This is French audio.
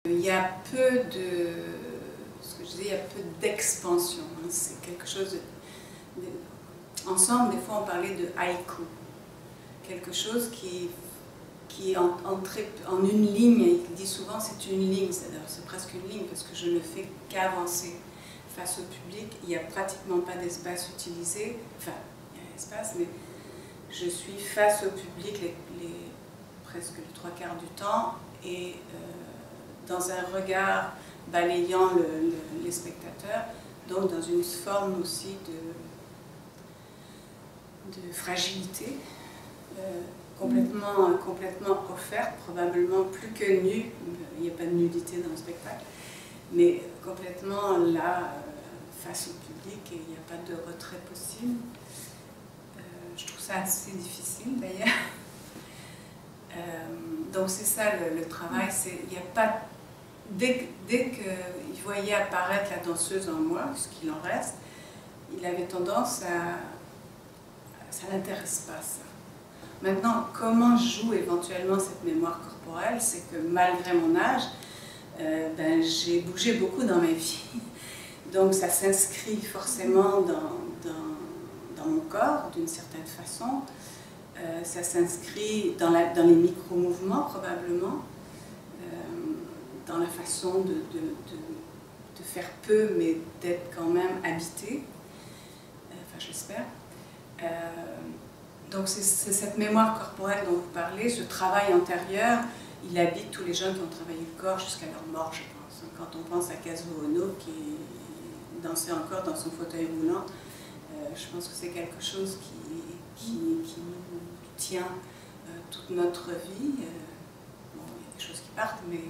Il y a peu de, ce que je disais, il y a peu d'expansion. Hein. C'est quelque chose ensemble, des fois on parlait de haïku. Quelque chose qui en une ligne, et il dit souvent c'est une ligne, c'est presque une ligne parce que je ne fais qu'avancer face au public. Il n'y a pratiquement pas d'espace utilisé, enfin il y a un espace, mais je suis face au public presque les 3/4 du temps et dans un regard balayant les spectateurs, donc dans une forme aussi de fragilité. Complètement offerte, probablement plus que nue, il n'y a pas de nudité dans le spectacle, mais complètement là, face au public, et il n'y a pas de retrait possible. Je trouve ça assez difficile d'ailleurs. Donc c'est ça le travail, il n'y a pas... Dès qu'il voyait apparaître la danseuse en moi, ce qu'il en reste, il avait tendance à... Ça n'intéresse pas ça. Maintenant, comment je joue éventuellement cette mémoire corporelle, c'est que malgré mon âge, j'ai bougé beaucoup dans ma vie. Donc ça s'inscrit forcément dans mon corps, d'une certaine façon. Ça s'inscrit dans les micro-mouvements, probablement, dans la façon de faire peu, mais d'être quand même habité. Enfin, j'espère. Donc c'est cette mémoire corporelle dont vous parlez, ce travail antérieur, il habite tous les jeunes qui ont travaillé le corps jusqu'à leur mort, je pense. Quand on pense à Kazuo Ono, qui dansait encore dans son fauteuil roulant, je pense que c'est quelque chose qui nous tient toute notre vie. Bon, il y a des choses qui partent, mais